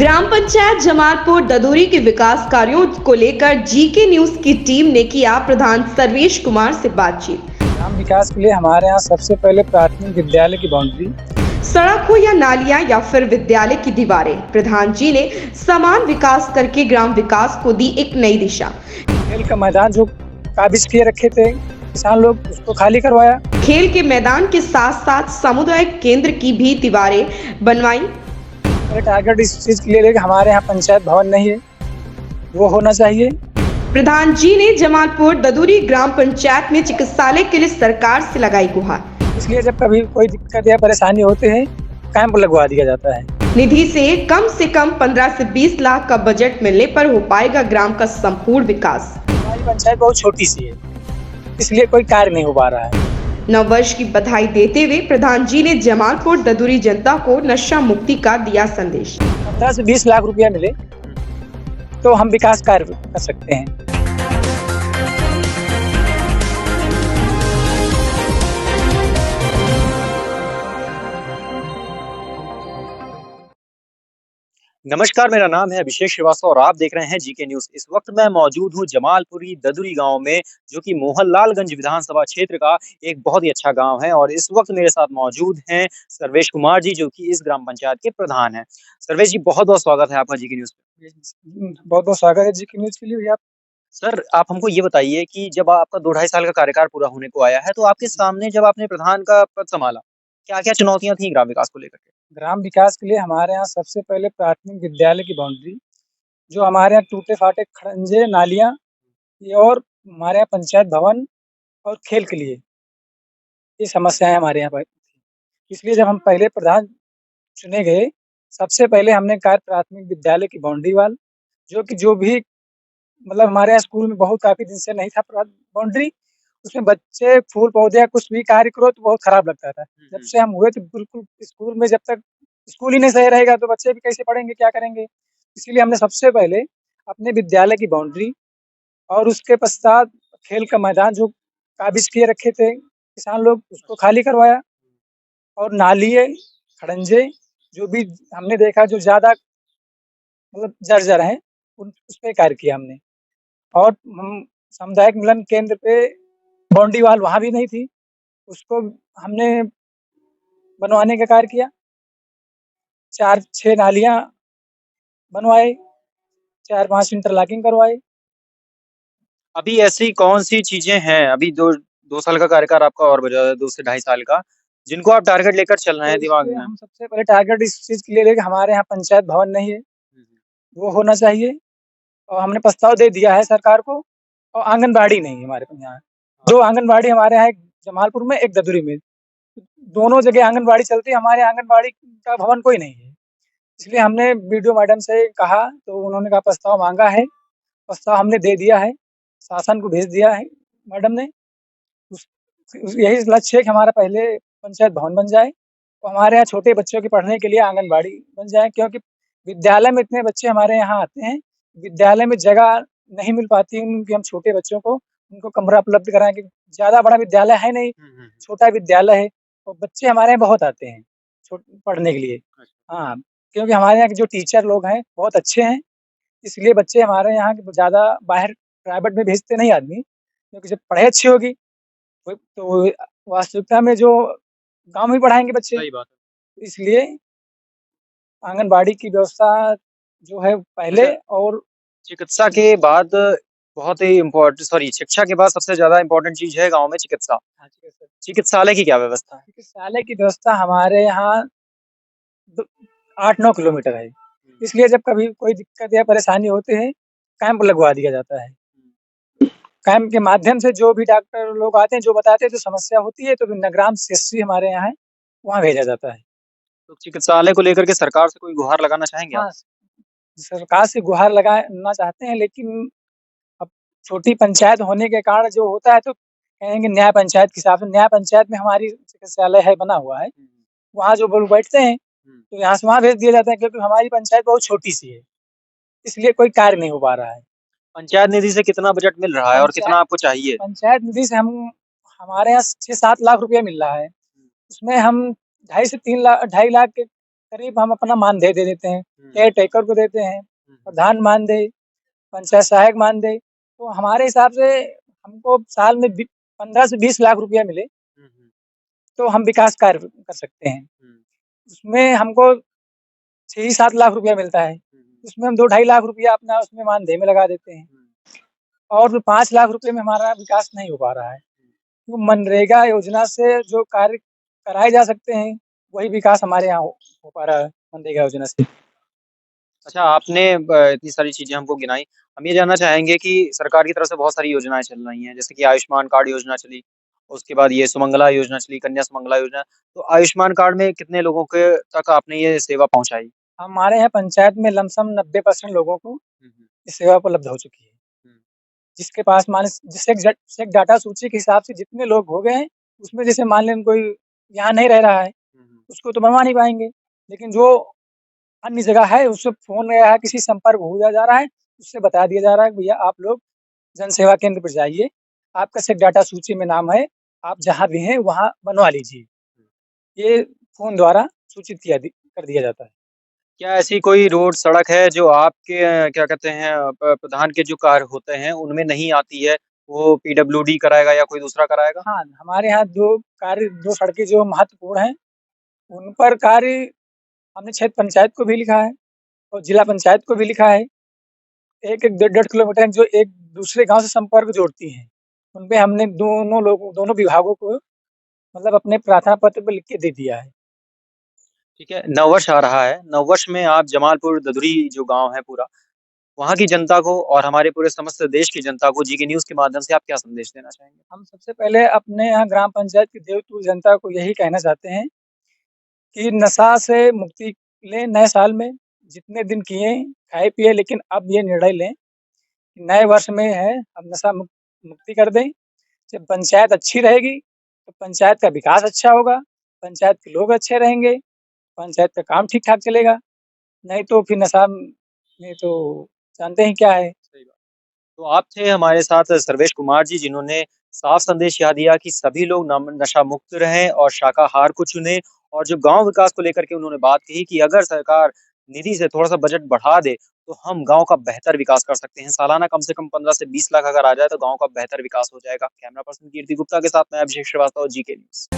ग्राम पंचायत जमालपुर ददूरी के विकास कार्यों को लेकर जीके न्यूज की टीम ने किया प्रधान सर्वेश कुमार से बातचीत। ग्राम विकास के लिए हमारे यहाँ सबसे पहले प्राथमिक विद्यालय की बाउंड्री, सड़क हो या नालियां या फिर विद्यालय की दीवारें, प्रधान जी ने समान विकास करके ग्राम विकास को दी एक नई दिशा। खेल का मैदान जो काबिज किए रखे थे किसान लोग, उसको खाली करवाया। खेल के मैदान के साथ साथ सामुदायिक केंद्र की भी दीवारें बनवाई। टारगेट इस चीज के लिए कि हमारे यहाँ पंचायत भवन नहीं है, वो होना चाहिए। प्रधान जी ने जमालपुर ददूरी ग्राम पंचायत में चिकित्सालय के लिए सरकार से लगाई गुहार। इसलिए जब कभी कोई दिक्कत या परेशानी होते हैं, कैंप लगवा दिया जाता है। निधि से कम 15 से 20 लाख का बजट मिलने पर हो पाएगा ग्राम का संपूर्ण विकास। हमारी पंचायत बहुत छोटी सी है, इसलिए कोई कार्य नहीं हो पा रहा है। नववर्ष की बधाई देते हुए प्रधान जी ने जमालपुर ददूरी जनता को नशा मुक्ति का दिया संदेश। 15 से 20 लाख रुपया मिले तो हम विकास कार्य कर सकते हैं। नमस्कार, मेरा नाम है अभिषेक श्रीवास्तव और आप देख रहे हैं जीके न्यूज। इस वक्त मैं मौजूद हूं जमालपुरी ददूरी गांव में, जो कि मोहनलालगंज विधानसभा क्षेत्र का एक बहुत ही अच्छा गांव है। और इस वक्त मेरे साथ मौजूद हैं सर्वेश कुमार जी, जो कि इस ग्राम पंचायत के प्रधान हैं। सर्वेश जी, बहुत बहुत स्वागत है आपका जीके न्यूज पे। बहुत बहुत स्वागत है जीके न्यूज के लिए। आप सर, आप हमको ये बताइए कि जब आपका 2-2.5 साल का कार्यकाल पूरा होने को आया है, तो आपके सामने जब आपने प्रधान का पद संभाला, क्या क्या चुनौतियां थी ग्राम विकास को लेकर के? ग्राम विकास के लिए हमारे यहाँ सबसे पहले प्राथमिक विद्यालय की बाउंड्री, जो हमारे यहाँ टूटे फाटे खड़ंजे नालियाँ, ये और हमारे यहाँ पंचायत भवन और खेल के लिए ये समस्याएं हमारे यहाँ पर। इसलिए जब हम पहले प्रधान चुने गए, सबसे पहले हमने कहा प्राथमिक विद्यालय की बाउंड्री वाल, जो भी मतलब हमारे यहाँ स्कूल में बहुत काफी दिन से नहीं था बाउंड्री, उसमें बच्चे फूल पौधे या कुछ भी कार्य करो तो बहुत खराब लगता था। जब से हम हुए तो बिल्कुल स्कूल में, जब तक स्कूल ही नहीं सही रहेगा तो बच्चे भी कैसे पढ़ेंगे, क्या करेंगे। इसीलिए हमने सबसे पहले अपने विद्यालय की बाउंड्री और उसके पश्चात खेल का मैदान जो काबिज किए रखे थे किसान लोग, उसको खाली करवाया। और नालिये खड़ंजे जो भी हमने देखा जो ज्यादा मतलब जर्जर हैं, उस पे कार्य किया हमने। और हम सामुदायिक मिलन केंद्र पे बाउंड्री वाल वहाँ भी नहीं थी, उसको हमने बनवाने का कार्य किया। 4-6 नालियाँ बनवाए, 4-5 इंटरलॉकिंग करवाए। अभी ऐसी कौन सी चीजें हैं, अभी 2 साल का कार्यकाल आपका और बचा है, 2 से 2.5 साल का, जिनको आप टारगेट लेकर चल रहे हैं तो दिमाग इसलिए में? हम सबसे पहले टारगेट इस चीज के लिए कि हमारे यहाँ पंचायत भवन नहीं है, वो होना चाहिए। और हमने प्रस्ताव दे दिया है सरकार को। और आंगनबाड़ी नहीं है हमारे यहाँ। 2 आंगनबाड़ी हमारे यहाँ, एक जमालपुर में, एक ददूरी में। दोनों जगह आंगनबाड़ी चलती है, हमारे यहाँ आंगनबाड़ी का भवन कोई नहीं है। इसलिए हमने बीडीओ मैडम से कहा, तो उन्होंने कहा प्रस्ताव मांगा है, प्रस्ताव हमने दे दिया है, शासन को भेज दिया है मैडम ने। यही लक्ष्य है कि हमारा पहले पंचायत भवन बन जाए और हमारे यहाँ छोटे बच्चों के पढ़ने के लिए आंगनबाड़ी बन जाए। क्योंकि विद्यालय में इतने बच्चे हमारे यहाँ आते हैं, विद्यालय में जगह नहीं मिल पाती उनके, हम छोटे बच्चों को उनको कमरा उपलब्ध कराएं। कि ज्यादा बड़ा विद्यालय है नहीं, छोटा विद्यालय है, और बच्चे हमारे यहाँ बहुत आते हैं पढ़ने के लिए। हाँ, क्योंकि हमारे यहाँ के जो टीचर लोग हैं बहुत अच्छे हैं, इसलिए बच्चे हमारे यहाँ के ज्यादा बाहर प्राइवेट में भेजते नहीं आदमी, क्योंकि जब पढ़ाई अच्छी होगी तो वास्तविकता में जो गांव में पढ़ाएंगे बच्चे। सही बात है। इसलिए आंगनबाड़ी की व्यवस्था जो है पहले। और चिकित्सा के बाद बहुत ही शिक्षा के बाद सबसे ज्यादा इम्पोर्टेंट चीज है गांव में चिकित्सा। चिकित्सालय की क्या व्यवस्था है? चिकित्सालय की व्यवस्था हमारे यहाँ 8-9 किलोमीटर है, इसलिए जब कभी कोई दिक्कत या परेशानी होती है, कैंप लगवा दिया जाता है। कैंप के माध्यम से जो भी डॉक्टर लोग आते हैं, जो बताते हैं जो समस्या होती है, तो नगराम सीएससी हमारे यहाँ है, वहाँ भेजा जाता है। तो चिकित्सालय को लेकर के सरकार से कोई गुहार लगाना चाहेंगे आप? हाँ, सरकार से गुहार लगाना चाहते हैं, लेकिन अब छोटी पंचायत होने के कारण जो होता है, तो कहेंगे न्याय पंचायत के हिसाब से। न्याय पंचायत में हमारी चिकित्सालय है, बना हुआ है, वहाँ जो लोग बैठते हैं तो यहाँ से वहाँ भेज दिया जाता है। क्योंकि हमारी पंचायत बहुत छोटी सी है, इसलिए कोई कार्य नहीं हो पा रहा है। पंचायत निधि से कितना बजट मिल रहा है और कितना आपको चाहिए? पंचायत निधि से हमारे यहाँ 6-7 लाख रुपया मिल रहा है, उसमें हम 2.5 से 3 लाख, 2.5 लाख के करीब हम अपना मानदेय दे देते हैं, हुँ, केयर टेकर को देते हैं, हुँ, प्रधान मानदेय, पंचायत सहायक मानदेय। तो हमारे हिसाब से हमको साल में 15 से 20 लाख रुपया मिले, हुँ, हुँ, तो हम विकास कार्य कर सकते हैं। हुँ, उसमें हमको 6 ही 7 लाख रुपया मिलता है। हुँ, उसमें हम 2 ढाई लाख रुपया अपना उसमें मानदेय में लगा देते हैं हुँ, और 5 लाख रुपए में हमारा विकास नहीं हो पा रहा है। तो मनरेगा योजना से जो कार्य कराए जा सकते हैं, वही विकास हमारे यहाँ हो पा रहा है मनरेगा योजना से। अच्छा, आपने ब इतनी सारी चीज़ें हमको गिनाई। हम ये जानना चाहेंगे कि सरकार की तरफ से बहुत सारी योजनाएँ चल रही हैं, जैसे कि आयुष्मान कार्ड योजना चली, उसके बाद ये सुमंगला योजना चली, कन्या सुमंगला योजना। तो आयुष्मान कार्ड में कितने लोगों के तक आपने ये सेवा पहुँचाई? हमारे यहाँ पंचायत में लमसम 90% लोगों को हुँ, हुँ, ये सेवा उपलब्ध हो चुकी है। हुँ, जिसके पास मान जिससे एक डाटा सूची के हिसाब से जितने लोग हो गए हैं, उसमें जैसे मान लें कोई यहाँ नहीं रह रहा है, हुँ, हुँ, उसको तो बनवा नहीं पाएँगे। लेकिन जो अन्य जगह है, उससे फ़ोन गया है, किसी संपर्क हो जा रहा है, उससे बता दिया जा रहा है कि भैया आप लोग जन सेवा केंद्र पर जाइए, आपका सिर्फ़ डाटा सूची में नाम है, आप जहाँ भी हैं वहाँ बनवा लीजिए। हुँ। ये फ़ोन द्वारा सूचित कर दिया जाता है। क्या ऐसी कोई रोड, सड़क है जो आपके क्या कहते हैं प्रधान के जो कार्य होते हैं, उनमें नहीं आती है, वो पीडब्ल्यूडी कराएगा या कोई दूसरा कराएगा? हाँ, हमारे यहाँ 2 सड़कें जो महत्वपूर्ण हैं, उन पर कार्य हमने क्षेत्र पंचायत को भी लिखा है और जिला पंचायत को भी लिखा है। 1-1 डेढ़-डेढ़ किलोमीटर जो एक दूसरे गाँव से संपर्क जोड़ती हैं। उनपे हमने दोनों विभागों को मतलब अपने प्रार्थना पत्र पे लिख के दे दिया है। ठीक है, नववर्ष आ रहा है, नववर्ष में आप जमालपुर ददुरी जो गाँव है पूरा, वहाँ की जनता को और हमारे पूरे समस्त देश की जनता को जीके न्यूज़ के माध्यम से आप क्या संदेश देना चाहेंगे? हम सबसे पहले अपने यहाँ ग्राम पंचायत की देवतुल्य जनता को यही कहना चाहते हैं कि नशा से मुक्ति लें नए साल में। जितने दिन किए, खाए-पिए लेकिन अब ये निर्णय लें, कि नए वर्ष में है अब नशा मुक्ति कर दें। जब पंचायत अच्छी रहेगी, तो पंचायत का विकास अच्छा होगा, पंचायत के लोग अच्छे रहेंगे, पंचायत का काम ठीक-ठाक चलेगा। नहीं तो फिर नशा में तो जानते ही क्या है। सही बात। तो आप थे हमारे साथ सर्वेश कुमार जी जिन्होंने साफ संदेश यह दिया कि सभी लोग नशा मुक्त रहें और शाकाहार को चुनें और जो गांव विकास को लेकर के उन्होंने बात कही कि अगर सरकार निधि से थोड़ा सा बजट बढ़ा दे तो हम गांव का बेहतर विकास कर सकते हैं। सालाना कम से कम 15 से 20 लाख अगर आ जाए तो गांव का बेहतर विकास हो जाएगा। कैमरा पर्सन कीर्ति गुप्ता के साथ मैं अभिषेक श्रीवास्तव, जी के न्यूज़।